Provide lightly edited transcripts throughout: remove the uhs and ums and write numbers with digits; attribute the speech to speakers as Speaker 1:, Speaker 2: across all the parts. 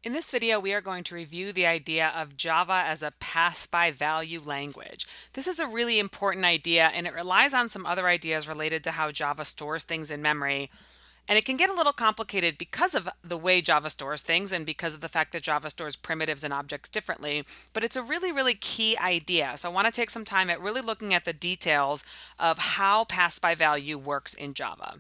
Speaker 1: In this video, we are going to review the idea of Java as a pass-by-value language. This is a really important idea, and it relies on some other ideas related to how Java stores things in memory. And it can get a little complicated because of the way Java stores things and because of the fact that Java stores primitives and objects differently. But it's a really, really key idea. So I want to take some time at really looking at the details of how pass-by-value works in Java.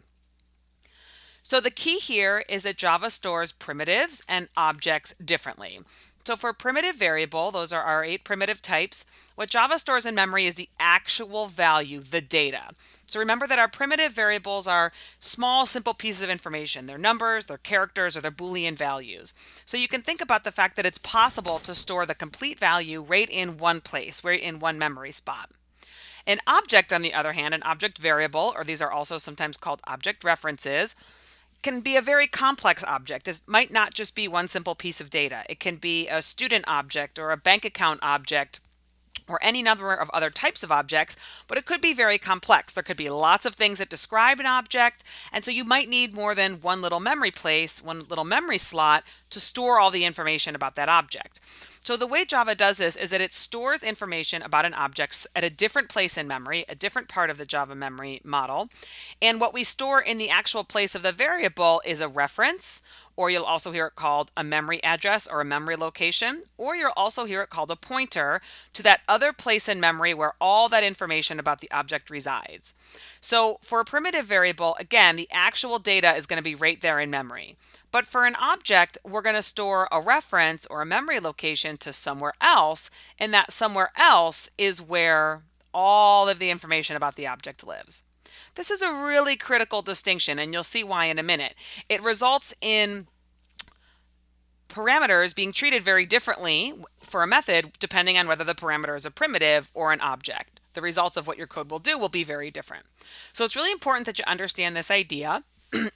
Speaker 1: So the key here is that Java stores primitives and objects differently. So for a primitive variable, those are our 8 primitive types, what Java stores in memory is the actual value, the data. So remember that our primitive variables are small, simple pieces of information. They're numbers, they're characters, or they're Boolean values. So you can think about the fact that it's possible to store the complete value right in one place, right in one memory spot. An object, on the other hand, an object variable, or these are also sometimes called object references, can be a very complex object. It might not just be one simple piece of data. It can be a student object or a bank account object or any number of other types of objects, but it could be very complex. There could be lots of things that describe an object, and so you might need more than one little memory place, one little memory slot to store all the information about that object. So the way Java does this is that it stores information about an object at a different place in memory, a different part of the Java memory model. And what we store in the actual place of the variable is a reference, or you'll also hear it called a memory address or a memory location, or you'll also hear it called a pointer to that other place in memory where all that information about the object resides. So for a primitive variable, again, the actual data is going to be right there in memory. But for an object, we're going to store a reference or a memory location to somewhere else, and that somewhere else is where all of the information about the object lives. This is a really critical distinction, and you'll see why in a minute. It results in parameters being treated very differently for a method depending on whether the parameter is a primitive or an object. The results of what your code will do will be very different. So it's really important that you understand this idea.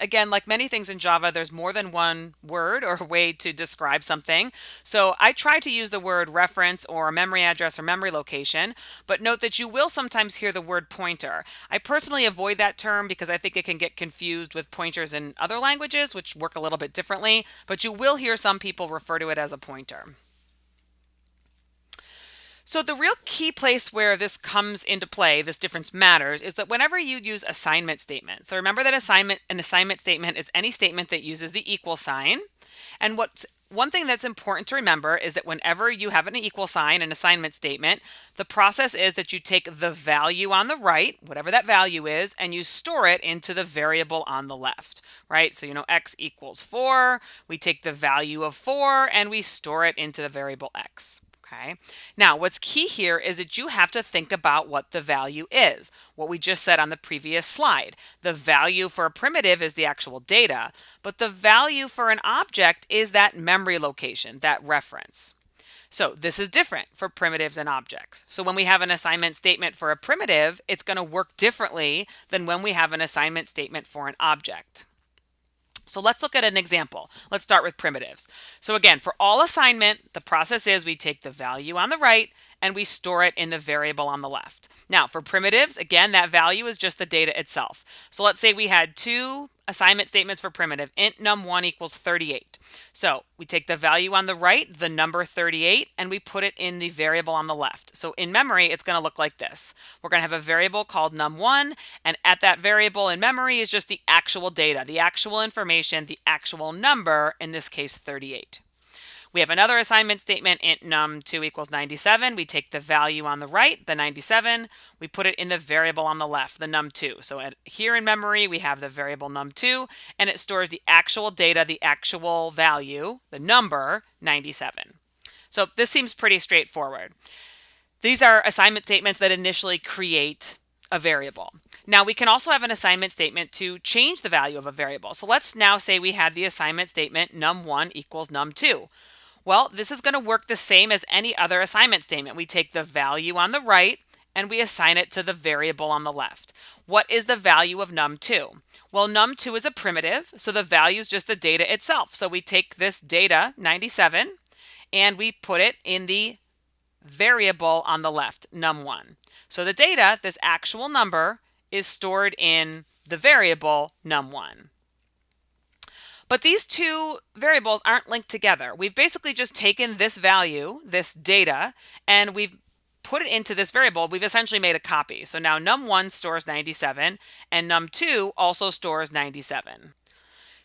Speaker 1: Again, like many things in Java, there's more than one word or way to describe something. So I try to use the word reference or memory address or memory location, but note that you will sometimes hear the word pointer. I personally avoid that term because I think it can get confused with pointers in other languages, which work a little bit differently, but you will hear some people refer to it as a pointer. So the real key place where this comes into play, this difference matters, is that whenever you use assignment statements. So remember that an assignment statement is any statement that uses the equal sign. And one thing that's important to remember is that whenever you have an equal sign, an assignment statement, the process is that you take the value on the right, whatever that value is, and you store it into the variable on the left, right? So, x equals 4, we take the value of 4 and we store it into the variable x. Okay. Now, what's key here is that you have to think about what the value is. What we just said on the previous slide. The value for a primitive is the actual data, but the value for an object is that memory location, that reference. So this is different for primitives and objects. So when we have an assignment statement for a primitive, it's going to work differently than when we have an assignment statement for an object. So let's look at an example. Let's start with primitives. So again, for all assignment, the process is we take the value on the right and we store it in the variable on the left. Now for primitives, again, that value is just the data itself. So let's say we had two assignment statements for primitive, int num1 equals 38. So we take the value on the right, the number 38, and we put it in the variable on the left. So in memory, it's going to look like this. We're going to have a variable called num1, and at that variable in memory is just the actual data, the actual information, the actual number, in this case 38. We have another assignment statement, int num2 equals 97. We take the value on the right, the 97, we put it in the variable on the left, the num2. So here in memory, we have the variable num2, and it stores the actual data, the actual value, the number 97. So this seems pretty straightforward. These are assignment statements that initially create a variable. Now we can also have an assignment statement to change the value of a variable. So let's now say we had the assignment statement num1 equals num2. Well, this is going to work the same as any other assignment statement. We take the value on the right and we assign it to the variable on the left. What is the value of num2? Well, num2 is a primitive, so the value is just the data itself. So we take this data, 97, and we put it in the variable on the left, num1. So the data, this actual number, is stored in the variable num1. But these two variables aren't linked together. We've basically just taken this value, this data, and we've put it into this variable. We've essentially made a copy. So now num1 stores 97 and num2 also stores 97.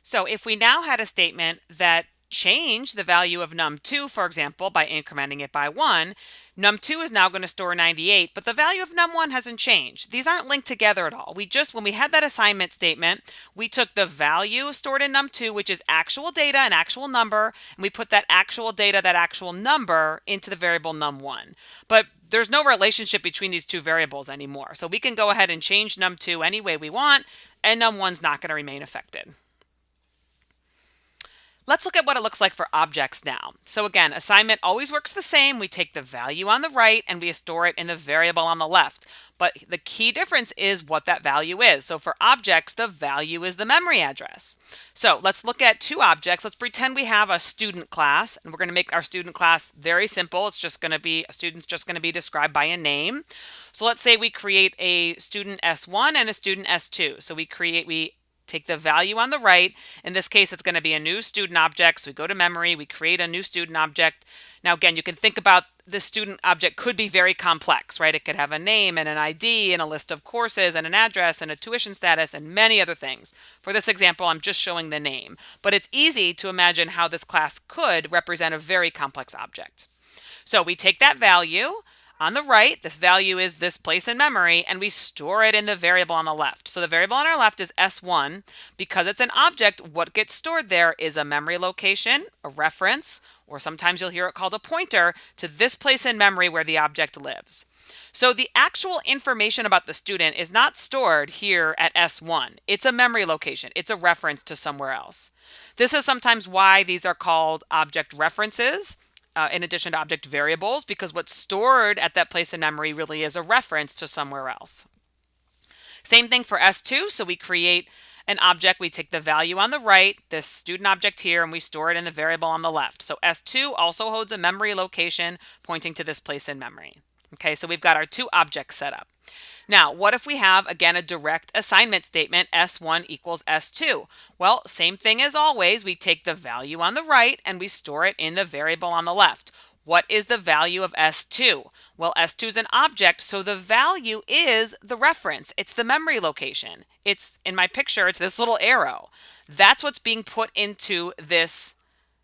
Speaker 1: So if we now had a statement that changed the value of num2, for example, by incrementing it by 1, num2 is now going to store 98, but the value of num1 hasn't changed. These aren't linked together at all. When we had that assignment statement, we took the value stored in num2, which is actual data, an actual number, and we put that actual data, that actual number, into the variable num1. But there's no relationship between these two variables anymore. So we can go ahead and change num2 any way we want, and num1's not going to remain affected. Let's look at what it looks like for objects now. So again, assignment always works the same. We take the value on the right and we store it in the variable on the left. But the key difference is what that value is. So for objects, the value is the memory address. So let's look at two objects. Let's pretend we have a student class, and we're going to make our student class very simple. It's just going to be, a student's just going to be described by a name. So let's say we create a student S1 and a student S2. So we take the value on the right. In this case, it's going to be a new student object. So we go to memory, we create a new student object. Now, again, you can think about the student object could be very complex, right? It could have a name and an ID and a list of courses and an address and a tuition status and many other things. For this example, I'm just showing the name, but it's easy to imagine how this class could represent a very complex object. So we take that value on the right, this value is this place in memory, and we store it in the variable on the left. So the variable on our left is S1. Because it's an object, what gets stored there is a memory location, a reference, or sometimes you'll hear it called a pointer to this place in memory where the object lives. So the actual information about the student is not stored here at S1. It's a memory location. It's a reference to somewhere else. This is sometimes why these are called object references. In addition to object variables, because what's stored at that place in memory really is a reference to somewhere else. Same thing for S2. So we create an object, we take the value on the right, this student object here, and we store it in the variable on the left. So S2 also holds a memory location pointing to this place in memory. Okay, so we've got our two objects set up. Now, what if we have, again, a direct assignment statement, S1 equals S2? Well, same thing as always. We take the value on the right and we store it in the variable on the left. What is the value of S2? Well, S2 is an object, so the value is the reference. It's the memory location. It's, in my picture, it's this little arrow. That's what's being put into this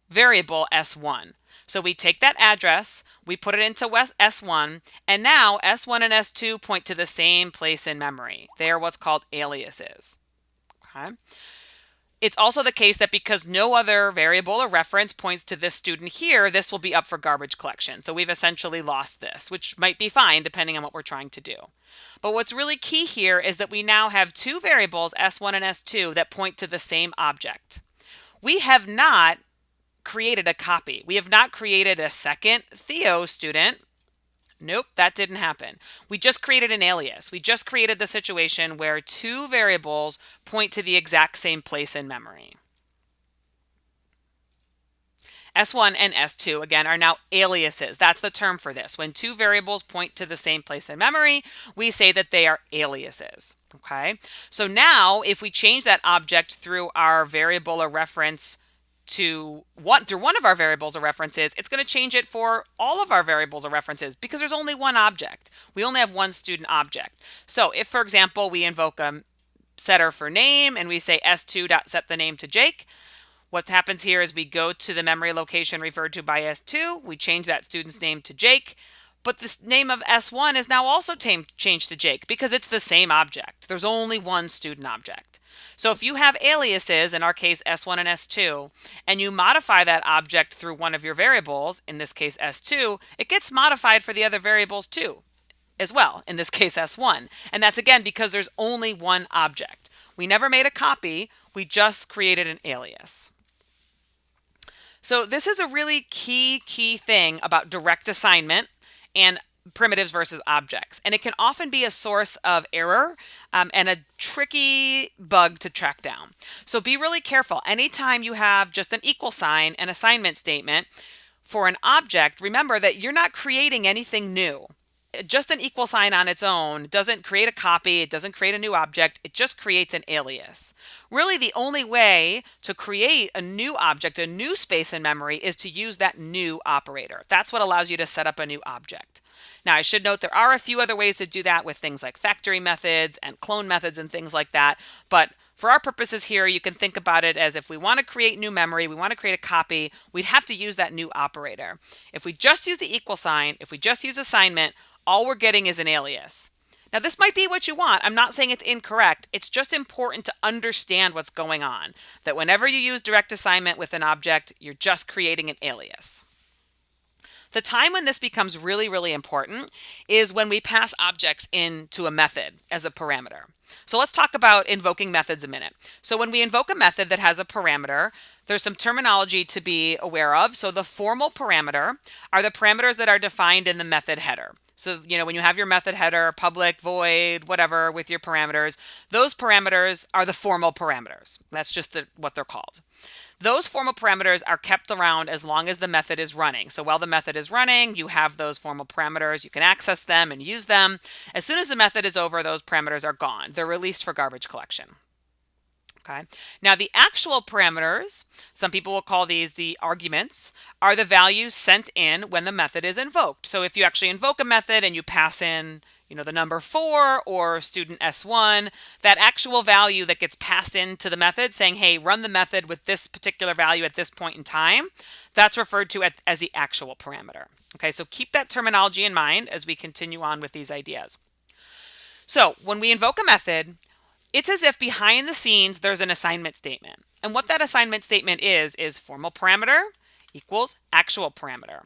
Speaker 1: variable S1. So we take that address, we put it into S1, and now S1 and S2 point to the same place in memory. They are what's called aliases. Okay. It's also the case that because no other variable or reference points to this student here, this will be up for garbage collection. So we've essentially lost this, which might be fine depending on what we're trying to do. But what's really key here is that we now have two variables, S1 and S2, that point to the same object. We have not created a copy. We have not created a second Theo student. Nope, that didn't happen. We just created an alias. We just created the situation where two variables point to the exact same place in memory. S1 and S2, again, are now aliases. That's the term for this. When two variables point to the same place in memory, we say that they are aliases. Okay, so now if we change that object through our variable or reference through one of our variables or references, it's going to change it for all of our variables or references because there's only one object. We only have one student object. So if, for example, we invoke a setter for name and we say s2.set the name to Jake, what happens here is we go to the memory location referred to by S2, we change that student's name to Jake, but the name of S1 is now also changed to Jake because it's the same object. There's only one student object. So if you have aliases, in our case S1 and S2, and you modify that object through one of your variables, in this case S2, it gets modified for the other variables too, as well, in this case S1. And that's again because there's only one object. We never made a copy, we just created an alias. So this is a really key thing about direct assignment and primitives versus objects. And it can often be a source of error and a tricky bug to track down. So be really careful. Anytime you have just an equal sign, an assignment statement for an object, remember that you're not creating anything new. Just an equal sign on its own doesn't create a copy. It doesn't create a new object. It just creates an alias. Really, the only way to create a new object, a new space in memory, is to use that new operator. That's what allows you to set up a new object. Now, I should note there are a few other ways to do that with things like factory methods and clone methods and things like that. But for our purposes here, you can think about it as if we want to create new memory, we want to create a copy, we'd have to use that new operator. If we just use the equal sign, if we just use assignment, all we're getting is an alias. Now, this might be what you want. I'm not saying it's incorrect. It's just important to understand what's going on, that whenever you use direct assignment with an object, you're just creating an alias. The time when this becomes really, really important is when we pass objects into a method as a parameter. So let's talk about invoking methods a minute. So when we invoke a method that has a parameter, there's some terminology to be aware of. So the formal parameter are the parameters that are defined in the method header. So, when you have your method header, public, void, whatever, with your parameters, those parameters are the formal parameters. That's just what they're called. Those formal parameters are kept around as long as the method is running. So while the method is running, you have those formal parameters. You can access them and use them. As soon as the method is over, those parameters are gone. They're released for garbage collection. Okay. Now, the actual parameters, some people will call these the arguments, are the values sent in when the method is invoked. So if you actually invoke a method and you pass in, the number 4 or student S1, that actual value that gets passed into the method saying, hey, run the method with this particular value at this point in time, that's referred to as the actual parameter. Okay, so keep that terminology in mind as we continue on with these ideas. So when we invoke a method, it's as if behind the scenes there's an assignment statement. And what that assignment statement is formal parameter equals actual parameter.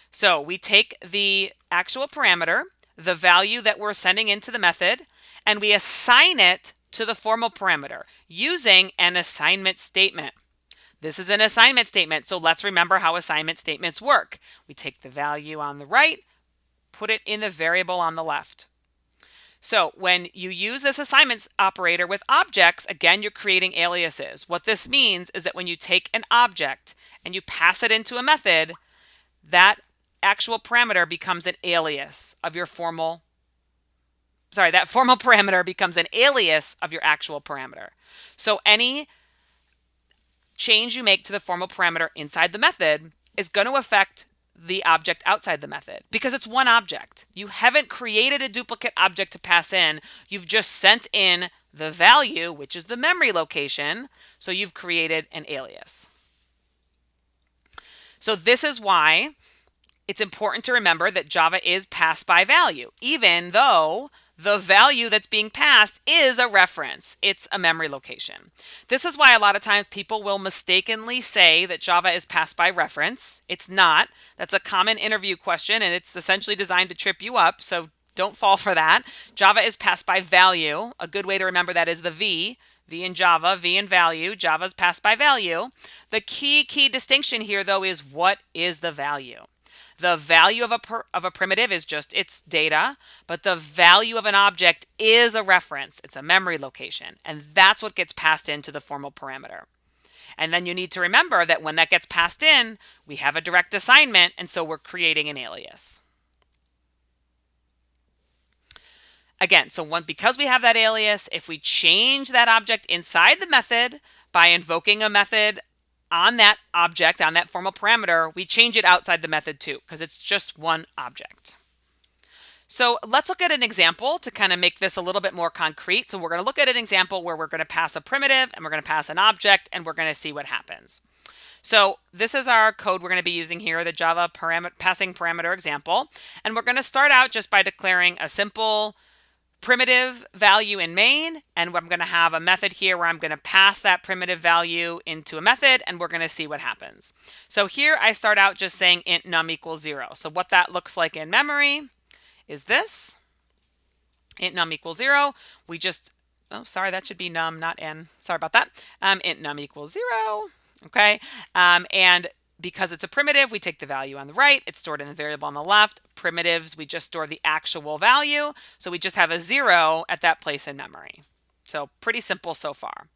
Speaker 1: So we take the actual parameter, the value that we're sending into the method, and we assign it to the formal parameter using an assignment statement. This is an assignment statement, so let's remember how assignment statements work. We take the value on the right, put it in the variable on the left. So when you use this assignments operator with objects, again, you're creating aliases. What this means is that when you take an object and you pass it into a method, that actual parameter becomes an alias of your that formal parameter becomes an alias of your actual parameter. So any change you make to the formal parameter inside the method is going to affect the object outside the method because it's one object. You haven't created a duplicate object to pass in. You've just sent in the value, which is the memory location. So you've created an alias. So this is why it's important to remember that Java is pass by value, even though the value that's being passed is a reference. It's a memory location. This is why a lot of times people will mistakenly say that Java is pass by reference. It's not. That's a common interview question, and it's essentially designed to trip you up, so don't fall for that. Java is pass by value. A good way to remember that is the V. V in Java, V in value. Java's pass by value. The key distinction here, though, is what is the value? The value of a primitive is just its data, but the value of an object is a reference. It's a memory location, and that's what gets passed into the formal parameter. And then you need to remember that when that gets passed in, we have a direct assignment, and so we're creating an alias. Again, because we have that alias, if we change that object inside the method by invoking a method on that object, on that formal parameter, we change it outside the method too, because it's just one object. So let's look at an example to kind of make this a little bit more concrete. So we're going to look at an example where we're going to pass a primitive and we're going to pass an object and we're going to see what happens. So this is our code we're going to be using here, the Java passing parameter example. And we're going to start out just by declaring a simple primitive value in main, and I'm going to have a method here where I'm going to pass that primitive value into a method, and we're going to see what happens. So here I start out just saying int num equals 0. So what that looks like in memory is this. Int num equals 0. We just, that should be num, not n. Sorry about that. Int num equals 0. Okay. And because it's a primitive, we take the value on the right. It's stored in the variable on the left. Primitives, we just store the actual value. So we just have a 0 at that place in memory. So pretty simple so far.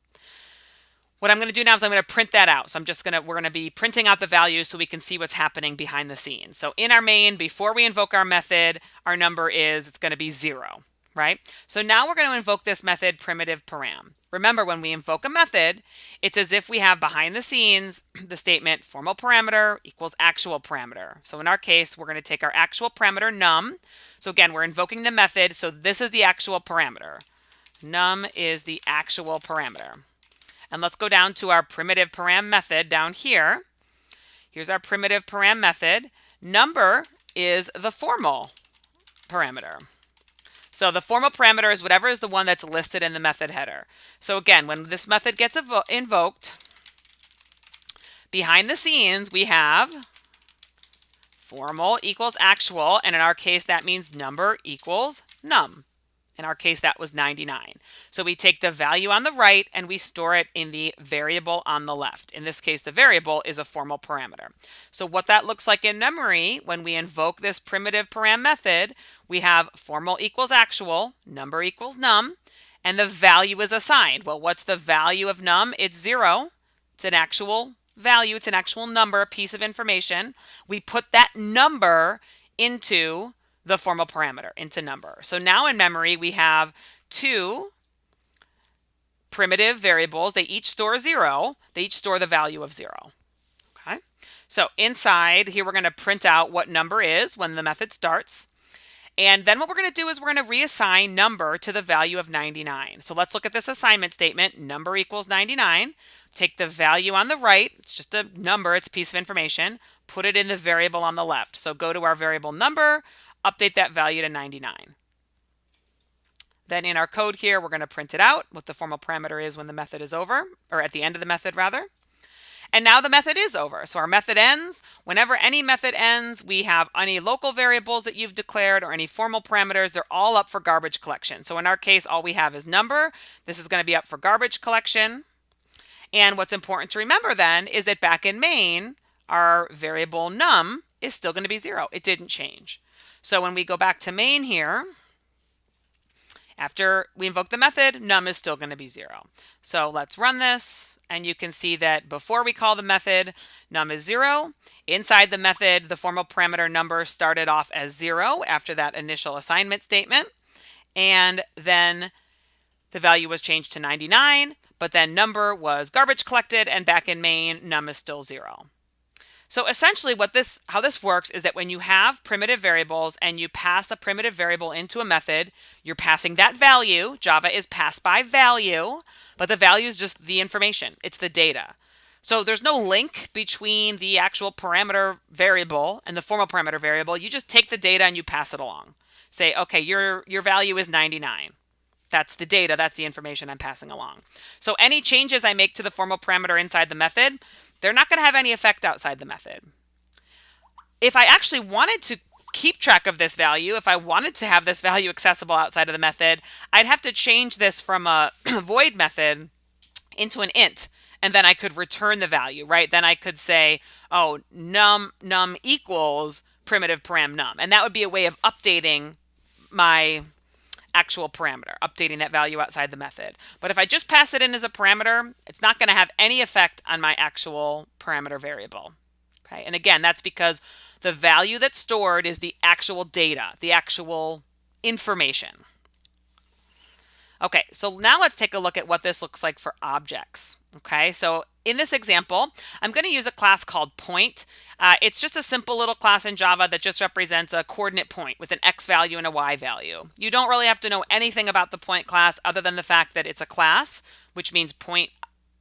Speaker 1: What I'm going to do now is I'm going to print that out. So we're going to be printing out the values so we can see what's happening behind the scenes. So in our main, before we invoke our method, our number it's going to be 0, right? So now we're going to invoke this method primitive param. Remember, when we invoke a method, it's as if we have behind the scenes the statement formal parameter equals actual parameter. So in our case, we're going to take our actual parameter num. So again, we're invoking the method. So this is the actual parameter. Num is the actual parameter. And let's go down to our primitive param method down here. Here's our primitive param method. Number is the formal parameter. So the formal parameter is whatever is the one that's listed in the method header. So again, when this method gets invoked, behind the scenes we have formal equals actual, and in our case that means number equals num. In our case, that was 99. So we take the value on the right and we store it in the variable on the left. In this case, the variable is a formal parameter. So what that looks like in memory, when we invoke this primitive param method, we have formal equals actual, number equals num, and the value is assigned. Well, what's the value of num? It's 0. It's an actual value. It's an actual number, a piece of information. We put that number into the formal parameter, into number. So now in memory, we have two primitive variables. They each store 0. They each store the value of 0. Okay. So inside here, we're going to print out what number is when the method starts. And then what we're going to do is we're going to reassign number to the value of 99. So let's look at this assignment statement. Number equals 99. Take the value on the right. It's just a number. It's a piece of information. Put it in the variable on the left. So go to our variable number, update that value to 99. Then in our code here, we're going to print it out, what the formal parameter is when the method is over, or at the end of the method rather. And now the method is over. So our method ends. Whenever any method ends, we have any local variables that you've declared or any formal parameters, they're all up for garbage collection. So in our case, all we have is number. This is going to be up for garbage collection. And what's important to remember then is that back in main, our variable num is still going to be 0. It didn't change. So when we go back to main here, after we invoke the method, num is still going to be 0. So let's run this, and you can see that before we call the method, num is 0. Inside the method, the formal parameter number started off as 0 after that initial assignment statement. And then the value was changed to 99, but then number was garbage collected, and back in main, num is still 0. So essentially how this works is that when you have primitive variables and you pass a primitive variable into a method, you're passing that value. Java is pass by value, but the value is just the information. It's the data. So there's no link between the actual parameter variable and the formal parameter variable. You just take the data and you pass it along. Say, okay, your value is 99. That's the data. That's the information I'm passing along. So any changes I make to the formal parameter inside the method, they're not going to have any effect outside the method. If I actually wanted to keep track of this value, if I wanted to have this value accessible outside of the method, I'd have to change this from a void method into an int, and then I could return the value, right? Then I could say, oh, num equals primitive param num, and that would be a way of updating my actual parameter, updating that value outside the method. But if I just pass it in as a parameter, it's not going to have any effect on my actual parameter variable. Okay, and again, that's because the value that's stored is the actual data, the actual information. Okay, so now let's take a look at what this looks like for objects. Okay, so in this example, I'm going to use a class called point. It's just a simple little class in Java that just represents a coordinate point with an x value and a y value. You don't really have to know anything about the point class other than the fact that it's a class, which means point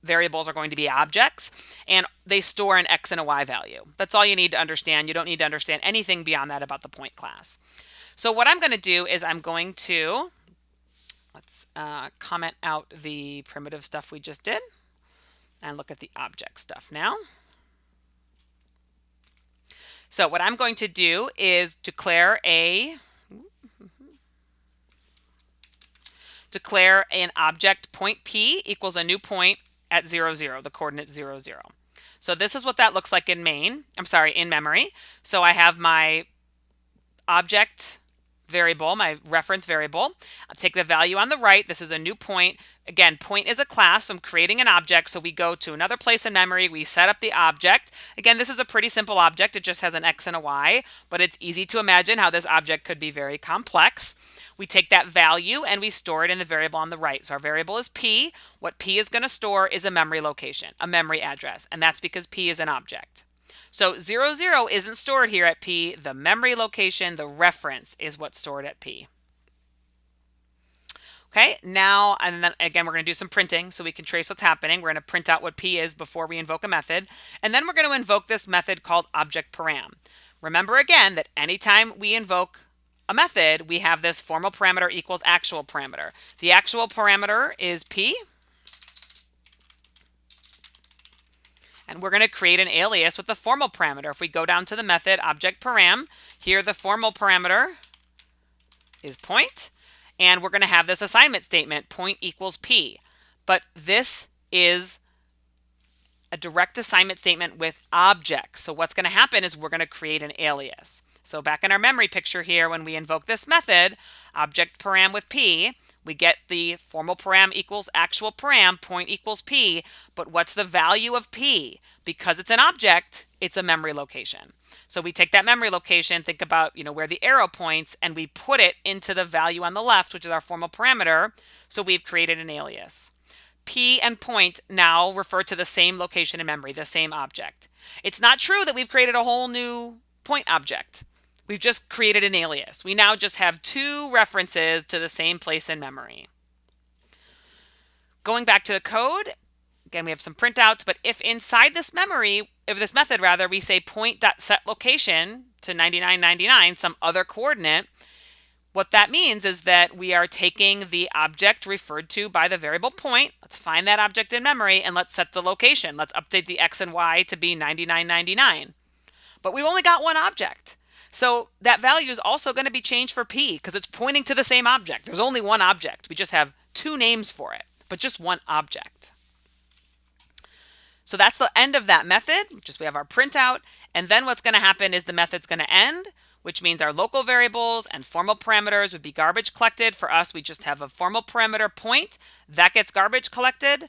Speaker 1: variables are going to be objects, and they store an x and a y value. That's all you need to understand. You don't need to understand anything beyond that about the point class. So what I'm going to do is I'm going to, let's comment out the primitive stuff we just did and look at the object stuff now. So what I'm going to do is declare an object point P equals a new point at 0, 0, the coordinate 0, 0. So this is what that looks like in in memory. So I have my object variable, my reference variable. I'll take the value on the right. This is a new point. Again, point is a class. So I'm creating an object. So we go to another place in memory. We set up the object. Again, this is a pretty simple object. It just has an x and a y, but it's easy to imagine how this object could be very complex. We take that value and we store it in the variable on the right. So our variable is P. What P is going to store is a memory location, a memory address, and that's because P is an object. So 0, 0 isn't stored here at P. The memory location, the reference, is what's stored at P. Okay, now, and then again, we're going to do some printing so we can trace what's happening. We're going to print out what P is before we invoke a method. And then we're going to invoke this method called object param. Remember again that anytime we invoke a method, we have this formal parameter equals actual parameter. The actual parameter is P. And we're going to create an alias with the formal parameter. If we go down to the method object param, here the formal parameter is point. And we're going to have this assignment statement, point equals P. But this is a direct assignment statement with objects. So what's going to happen is we're going to create an alias. So back in our memory picture here, when we invoke this method, object param with P, we get the formal param equals actual param, point equals P. But what's the value of P? Because it's an object, it's a memory location. So we take that memory location, think about where the arrow points, and we put it into the value on the left, which is our formal parameter. So we've created an alias. P and point now refer to the same location in memory, the same object. It's not true that we've created a whole new point object. We've just created an alias. We now just have two references to the same place in memory. Going back to the code, again, we have some printouts, but if inside this memory, if this method rather, we say point.setLocation to 9999, some other coordinate, what that means is that we are taking the object referred to by the variable point. Let's find that object in memory and let's set the location. Let's update the x and y to be 9999. But we've only got one object. So that value is also going to be changed for P because it's pointing to the same object. There's only one object. We just have two names for it, but just one object. So that's the end of that method. We have our printout. And then what's going to happen is the method's going to end, which means our local variables and formal parameters would be garbage collected. For us, we just have a formal parameter point that gets garbage collected,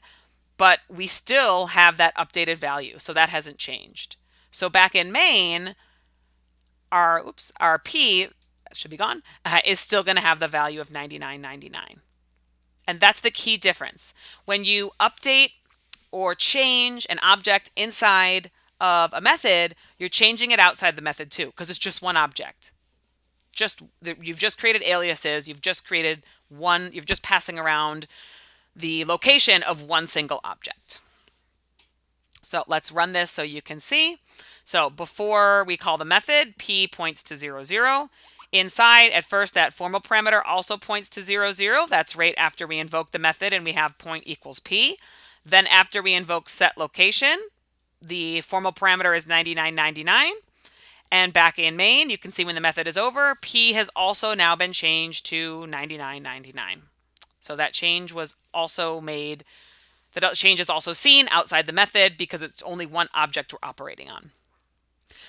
Speaker 1: but we still have that updated value. So that hasn't changed. So back in main, our P should be gone, is still going to have the value of 9999. And that's the key difference. When you update or change an object inside of a method, you're changing it outside the method too, because it's just one object. You've just created aliases, you've just passing around the location of one single object. So let's run this so you can see. So before we call the method, P points to 0, 0. Inside, at first, that formal parameter also points to 0, 0. That's right after we invoke the method and we have point equals P. Then after we invoke set location, the formal parameter is 9999. And back in main, you can see when the method is over, P has also now been changed to 9999. So that change was also made, that change is also seen outside the method because it's only one object we're operating on.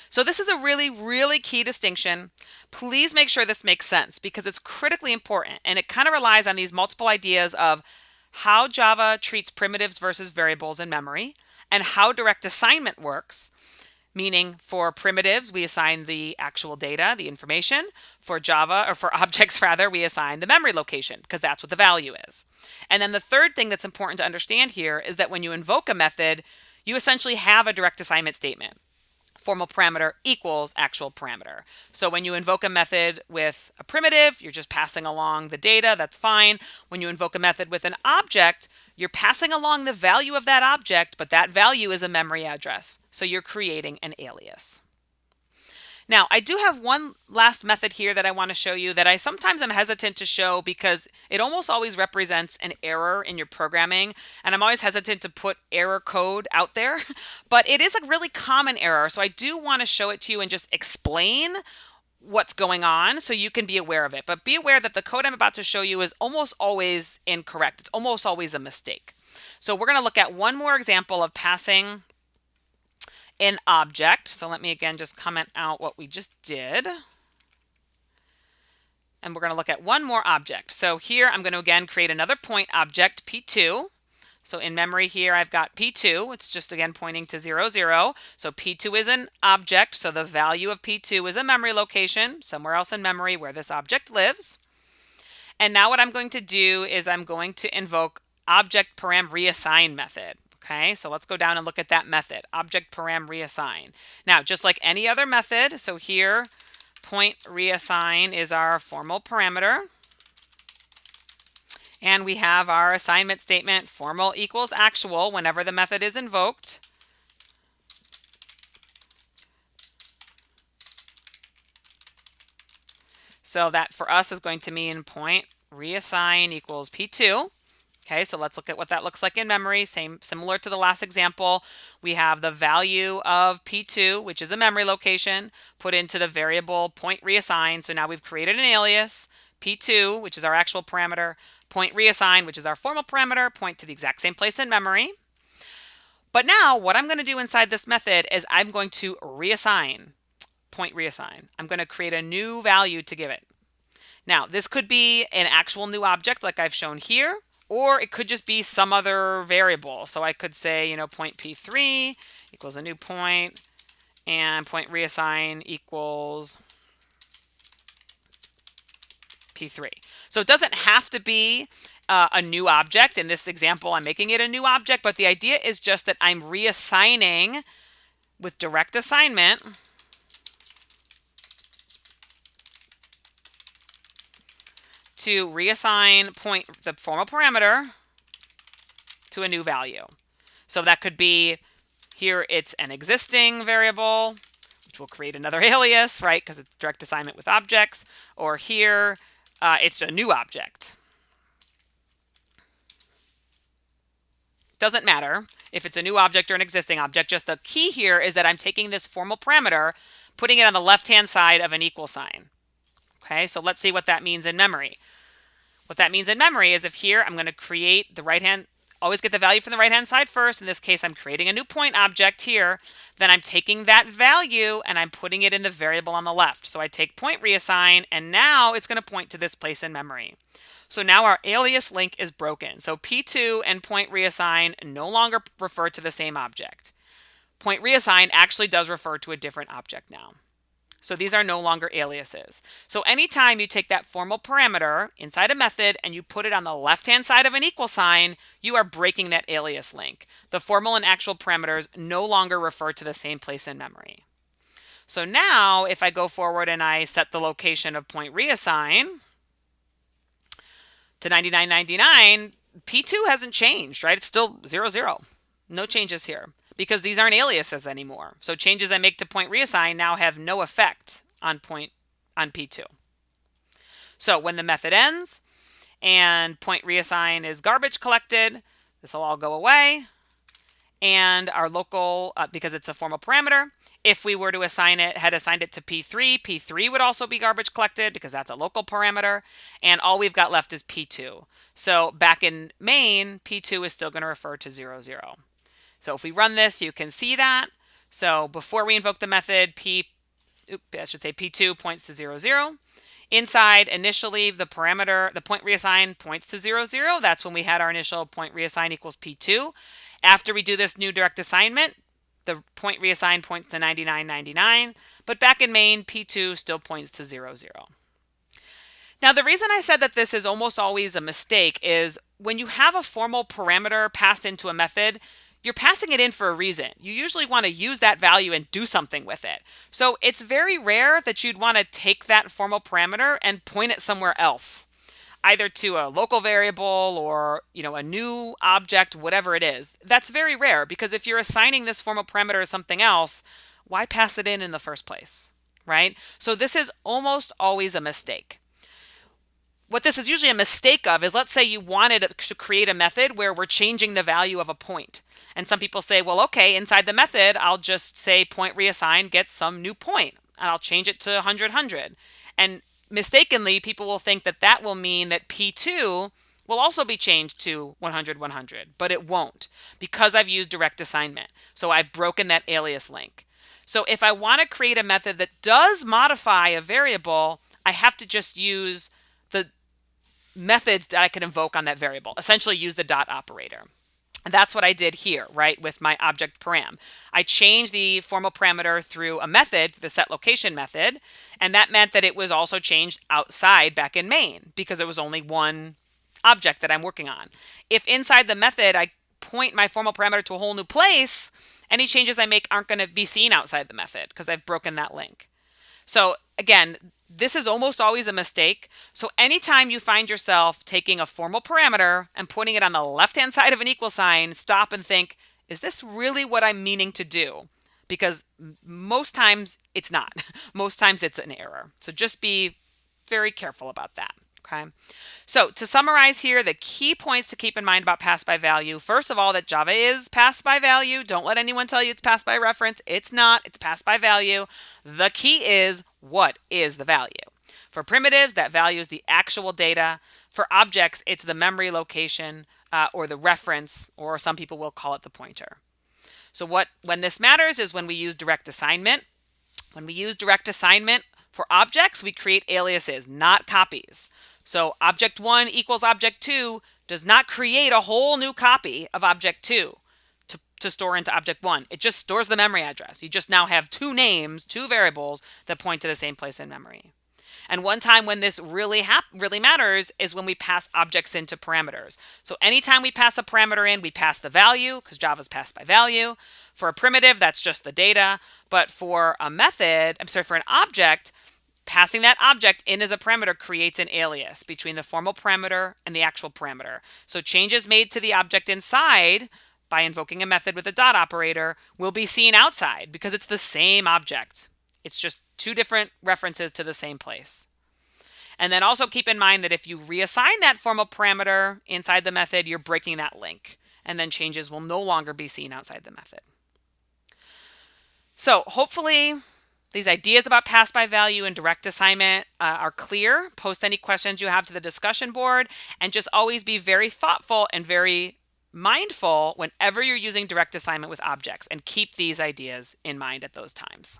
Speaker 1: So this is a really, really key distinction. Please make sure this makes sense because it's critically important and it kind of relies on these multiple ideas of how Java treats primitives versus variables in memory and how direct assignment works. Meaning for primitives, we assign the actual data, the information. For Java, or for objects rather, we assign the memory location because that's what the value is. And then the third thing that's important to understand here is that when you invoke a method, you essentially have a direct assignment statement. Formal parameter equals actual parameter. So when you invoke a method with a primitive, you're just passing along the data, that's fine. When you invoke a method with an object, you're passing along the value of that object, but that value is a memory address. So you're creating an alias. Now, I do have one last method here that I want to show you that I sometimes am hesitant to show because it almost always represents an error in your programming. And I'm always hesitant to put error code out there, but it is a really common error. So I do want to show it to you and just explain what's going on so you can be aware of it. But be aware that the code I'm about to show you is almost always incorrect. It's almost always a mistake. So we're going to look at one more example of passing an object. So let me again just comment out what we just did. And we're going to look at one more object. So here I'm going to again create another point object, P2. So in memory here, I've got P2. It's just again pointing to 0, 0. So P2 is an object. So the value of P2 is a memory location somewhere else in memory where this object lives. And now what I'm going to do is I'm going to invoke object param reassign method. Okay, so let's go down and look at that method, object param reassign. Now, just like any other method, so here, point reassign is our formal parameter. And we have our assignment statement, formal equals actual whenever the method is invoked. So that for us is going to mean point reassign equals P2. Okay, so let's look at what that looks like in memory. Similar to the last example, we have the value of P2, which is a memory location, put into the variable point reassign. So now we've created an alias, P2, which is our actual parameter, point reassign, which is our formal parameter, point to the exact same place in memory. But now what I'm going to do inside this method is I'm going to reassign, point reassign. I'm going to create a new value to give it. Now, this could be an actual new object like I've shown here, or it could just be some other variable. So I could say, point P3 equals a new point, and point reassign equals P3. So it doesn't have to be a new object. In this example, I'm making it a new object, but the idea is just that I'm reassigning with direct assignment to reassign the formal parameter to a new value. So that could be, here it's an existing variable, which will create another alias, right? Because it's direct assignment with objects. Or here, it's a new object. Doesn't matter if it's a new object or an existing object. Just the key here is that I'm taking this formal parameter, putting it on the left-hand side of an equal sign. Okay, so let's see what that means in memory. What that means in memory is if here I'm going to create the right-hand, always get the value from the right-hand side first. In this case, I'm creating a new point object here. Then I'm taking that value and I'm putting it in the variable on the left. So I take point reassign, and now it's going to point to this place in memory. So now our alias link is broken. So P2 and point reassign no longer refer to the same object. Point reassign actually does refer to a different object now. So these are no longer aliases. So anytime you take that formal parameter inside a method and you put it on the left-hand side of an equal sign, you are breaking that alias link. The formal and actual parameters no longer refer to the same place in memory. So now if I go forward and I set the location of point reassign to 9999, P2 hasn't changed, right? It's still 0, 0. No changes here, because these aren't aliases anymore. So changes I make to point reassign now have no effect on P2. So when the method ends and point reassign is garbage collected, this will all go away. And our local, because it's a formal parameter, if we were to had assigned it to P3, P3 would also be garbage collected because that's a local parameter. And all we've got left is P2. So back in main, P2 is still going to refer to 0, 0. So if we run this, you can see that. So before we invoke the method, P2 points to 0, 0. Inside, initially, the point reassign points to 0, 0. That's when we had our initial point reassign equals P2. After we do this new direct assignment, the point reassign points to 9999. But back in main, P2 still points to 0, 0. Now, the reason I said that this is almost always a mistake is when you have a formal parameter passed into a method, you're passing it in for a reason. You usually want to use that value and do something with it. So it's very rare that you'd want to take that formal parameter and point it somewhere else, either to a local variable or a new object, whatever it is. That's very rare, because if you're assigning this formal parameter to something else, why pass it in the first place, right? So this is almost always a mistake. What this is usually a mistake of is, let's say you wanted to create a method where we're changing the value of a point. And some people say, well, okay, inside the method, I'll just say point reassign gets some new point, and I'll change it to 100, 100. And mistakenly, people will think that that will mean that P2 will also be changed to 100, 100, but it won't, because I've used direct assignment. So I've broken that alias link. So if I want to create a method that does modify a variable, I have to just use the methods that I can invoke on that variable, essentially use the dot operator. That's what I did here, right, with my object param. I changed the formal parameter through a method, the setLocation method, and that meant that it was also changed outside back in main because it was only one object that I'm working on. If inside the method I point my formal parameter to a whole new place, any changes I make aren't going to be seen outside the method because I've broken that link. So again, this is almost always a mistake. So anytime you find yourself taking a formal parameter and putting it on the left-hand side of an equal sign, stop and think, is this really what I'm meaning to do? Because most times it's not. Most times it's an error. So just be very careful about that. Okay. So to summarize here, the key points to keep in mind about pass by value. First of all, that Java is pass by value. Don't let anyone tell you it's pass by reference. It's not. It's pass by value. The key is, what is the value? For primitives, that value is the actual data. For objects, it's the memory location or the reference, or some people will call it the pointer. So when this matters is when we use direct assignment. When we use direct assignment for objects, we create aliases, not copies. So object 1 equals object 2 does not create a whole new copy of object 2 to store into object 1. It just stores the memory address. You just now have two names, two variables that point to the same place in memory. And one time when this really matters is when we pass objects into parameters. So anytime we pass a parameter in, we pass the value because Java's passed by value. For a primitive, that's just the data. But for a method, for an object, passing that object in as a parameter creates an alias between the formal parameter and the actual parameter. So changes made to the object inside by invoking a method with a dot operator will be seen outside because it's the same object. It's just two different references to the same place. And then also keep in mind that if you reassign that formal parameter inside the method, you're breaking that link, and then changes will no longer be seen outside the method. So hopefully these ideas about pass by value and direct assignment are clear. Post any questions you have to the discussion board, and just always be very thoughtful and very mindful whenever you're using direct assignment with objects, and keep these ideas in mind at those times.